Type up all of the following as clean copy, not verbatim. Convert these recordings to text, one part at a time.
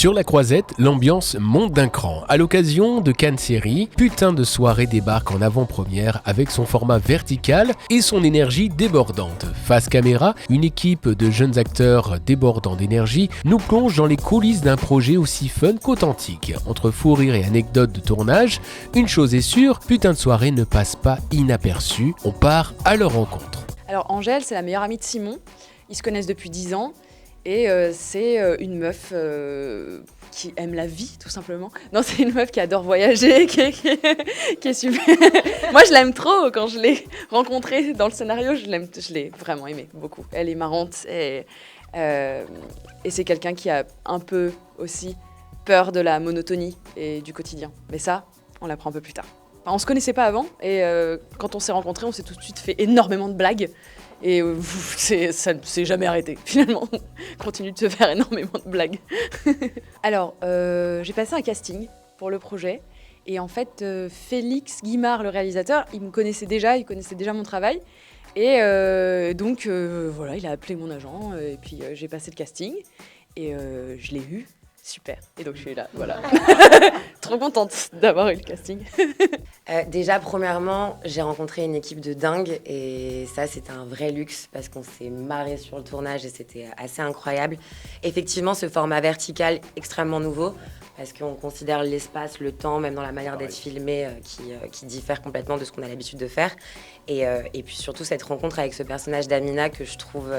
Sur la Croisette, l'ambiance monte d'un cran. À l'occasion de Cannes Série, Putain de soirée débarque en avant-première avec son format vertical et son énergie débordante. Face caméra, une équipe de jeunes acteurs débordants d'énergie nous plonge dans les coulisses d'un projet aussi fun qu'authentique. Entre fou rire et anecdotes de tournage, une chose est sûre, Putain de soirée ne passe pas inaperçu. On part à leur rencontre. Alors Angèle, c'est la meilleure amie de Simon. Ils se connaissent depuis 10 ans. Et c'est une meuf qui aime la vie, tout simplement. Non, c'est une meuf qui adore voyager, qui est super. Moi, je l'aime trop. Quand je l'ai rencontrée dans le scénario, je l'ai vraiment aimée beaucoup. Elle est marrante et c'est quelqu'un qui a un peu aussi peur de la monotonie et du quotidien. Mais ça, on l'apprend un peu plus tard. Enfin, on se connaissait pas avant et quand on s'est rencontrés, on s'est tout de suite fait énormément de blagues. Et ça ne s'est jamais arrêté, finalement. On continue de se faire énormément de blagues. Alors, j'ai passé un casting pour le projet. Et en fait, Félix Guimard, le réalisateur, il connaissait déjà mon travail. Et donc, voilà, il a appelé mon agent. Et puis, j'ai passé le casting. Et je l'ai eu. Super. Et donc, je suis là, voilà. Trop contente d'avoir eu le casting. Déjà, premièrement, j'ai rencontré une équipe de dingue et ça, c'était un vrai luxe parce qu'on s'est marré sur le tournage et c'était assez incroyable. Effectivement, ce format vertical extrêmement nouveau parce qu'on considère l'espace, le temps, même dans la manière d'être filmé qui diffère complètement de ce qu'on a l'habitude de faire. Et puis surtout, cette rencontre avec ce personnage d'Amina que je trouve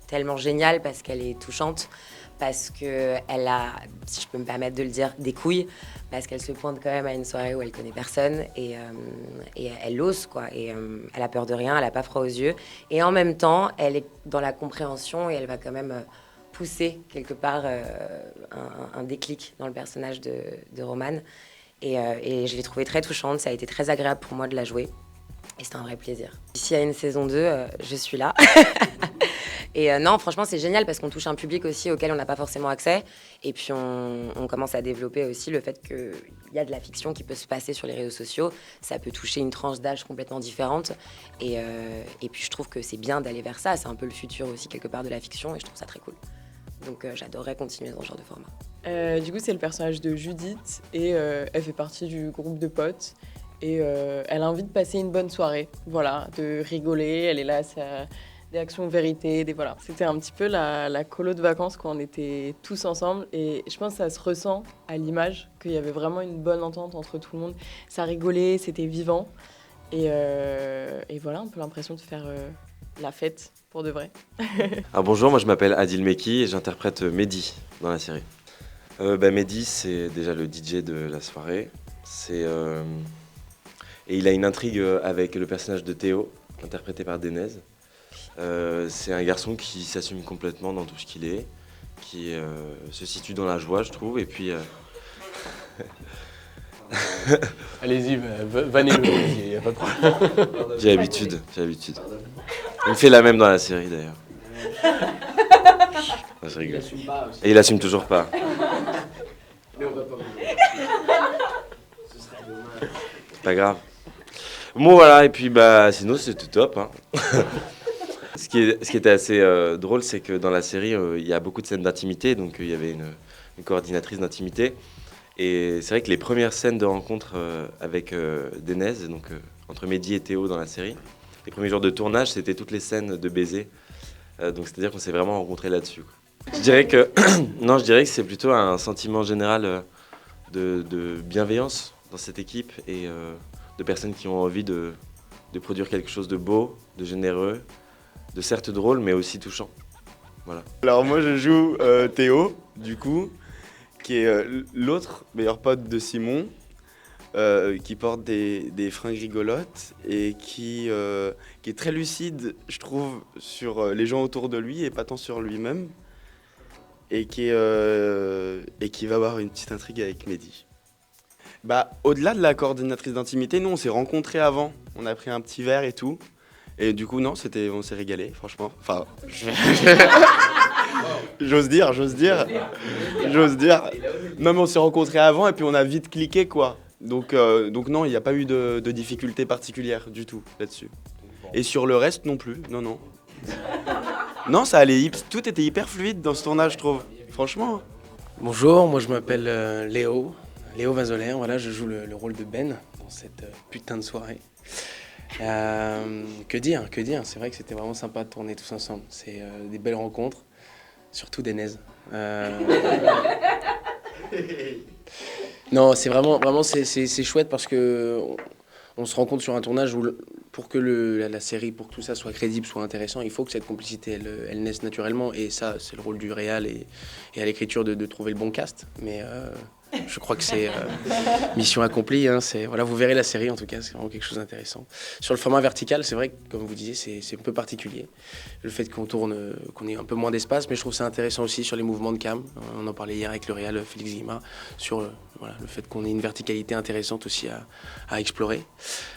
tellement géniale parce qu'elle est touchante. Parce qu'elle a, si je peux me permettre de le dire, des couilles, parce qu'elle se pointe quand même à une soirée où elle connaît personne et elle ose, quoi. Et elle a peur de rien, elle n'a pas froid aux yeux. Et en même temps, elle est dans la compréhension et elle va quand même pousser quelque part un déclic dans le personnage de Romane. Et je l'ai trouvée très touchante, ça a été très agréable pour moi de la jouer. Et c'était un vrai plaisir. S'il y a une saison 2, je suis là. Et non, franchement, c'est génial parce qu'on touche un public aussi auquel on n'a pas forcément accès. Et puis, on commence à développer aussi le fait qu'il y a de la fiction qui peut se passer sur les réseaux sociaux. Ça peut toucher une tranche d'âge complètement différente. Et puis, je trouve que c'est bien d'aller vers ça. C'est un peu le futur aussi, quelque part, de la fiction. Et je trouve ça très cool. Donc, j'adorerais continuer dans ce genre de format. Du coup, c'est le personnage de Judith. Et elle fait partie du groupe de potes. Et elle a envie de passer une bonne soirée. Voilà, de rigoler. Elle est là, des actions vérité, voilà. C'était un petit peu la colo de vacances quand on était tous ensemble et je pense que ça se ressent à l'image qu'il y avait vraiment une bonne entente entre tout le monde. Ça rigolait, c'était vivant et voilà, un peu l'impression de faire la fête pour de vrai. Alors bonjour, moi je m'appelle Adil Meki et j'interprète Mehdi dans la série. Mehdi, c'est déjà le DJ de la soirée. Et il a une intrigue avec le personnage de Théo, interprété par Denez. C'est un garçon qui s'assume complètement dans tout ce qu'il est, qui se situe dans la joie, je trouve, et puis... Allez-y, vannez-le, il n'y a pas de problème. J'ai l'habitude. Il me fait la même dans la série, d'ailleurs. Non, je rigole. Et il assume toujours pas. Mais on va pas ce serait dommage. Pas grave. Bon, voilà, et puis sinon, c'était top, hein. Ce qui était assez drôle, c'est que dans la série, il y a beaucoup de scènes d'intimité, donc il y avait une coordinatrice d'intimité. Et c'est vrai que les premières scènes de rencontre avec Denez, donc entre Mehdi et Théo dans la série, les premiers jours de tournage, c'était toutes les scènes de baiser. Donc c'est-à-dire qu'on s'est vraiment rencontrés là-dessus, quoi. Je dirais que c'est plutôt un sentiment général de bienveillance dans cette équipe et de personnes qui ont envie de produire quelque chose de beau, de généreux, de certes drôle, mais aussi touchant. Voilà. Alors moi je joue Théo, du coup, qui est l'autre meilleur pote de Simon, qui porte des fringues rigolotes et qui est très lucide, je trouve, sur les gens autour de lui et pas tant sur lui-même. Et qui va avoir une petite intrigue avec Mehdi. Au-delà de la coordinatrice d'intimité, nous on s'est rencontrés avant, on a pris un petit verre et tout. Et du coup, non, on s'est régalé, franchement. Enfin, j'ose dire. Non, mais on s'est rencontrés avant et puis on a vite cliqué, quoi. Donc non, il n'y a pas eu de difficulté particulière du tout là-dessus. Et sur le reste, non plus, non. Non, ça allait, tout était hyper fluide dans ce tournage, je trouve. Franchement, Bonjour, moi je m'appelle Léo Vazoler, voilà, je joue le rôle de Ben dans cette putain de soirée. Que dire, c'est vrai que c'était vraiment sympa de tourner tous ensemble, c'est des belles rencontres, surtout des naises. Non, c'est vraiment c'est chouette parce que on se rend compte sur un tournage où pour que la série, pour que tout ça soit crédible, soit intéressant, il faut que cette complicité, elle naisse naturellement. Et ça, c'est le rôle du réal et à l'écriture de trouver le bon cast. Mais je crois que c'est mission accomplie. Hein, voilà, vous verrez la série, en tout cas, c'est vraiment quelque chose d'intéressant. Sur le format vertical, c'est vrai que, comme vous disiez, c'est un peu particulier. Le fait qu'on ait un peu moins d'espace, mais je trouve ça intéressant aussi sur les mouvements de cam. On en parlait hier avec le réal Félix Guimard, sur voilà, le fait qu'on ait une verticalité intéressante aussi à explorer.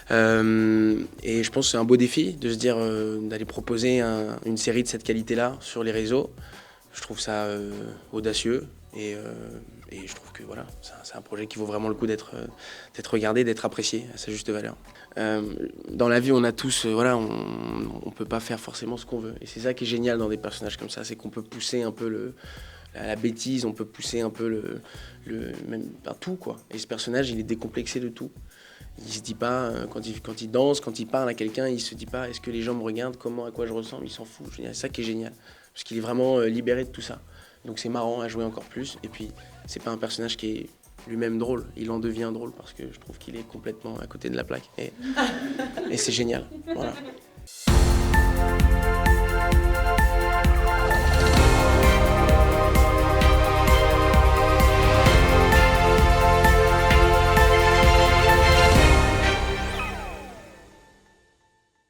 Et je pense que c'est un beau défi de se dire d'aller proposer une série de cette qualité-là sur les réseaux. Je trouve ça audacieux et je trouve que voilà, c'est un projet qui vaut vraiment le coup d'être regardé, d'être apprécié à sa juste valeur. Dans la vie, on a tous, voilà, on peut pas faire forcément ce qu'on veut. Et c'est ça qui est génial dans des personnages comme ça, c'est qu'on peut pousser un peu la bêtise, on peut pousser un peu même tout, quoi. Et ce personnage, il est décomplexé de tout. Il se dit pas, quand il danse, quand il parle à quelqu'un, il se dit pas est-ce que les gens me regardent, à quoi je ressemble, il s'en fout. C'est ça qui est génial, parce qu'il est vraiment libéré de tout ça. Donc c'est marrant à jouer encore plus. Et puis c'est pas un personnage qui est lui-même drôle, il en devient drôle parce que je trouve qu'il est complètement à côté de la plaque. Et c'est génial, voilà.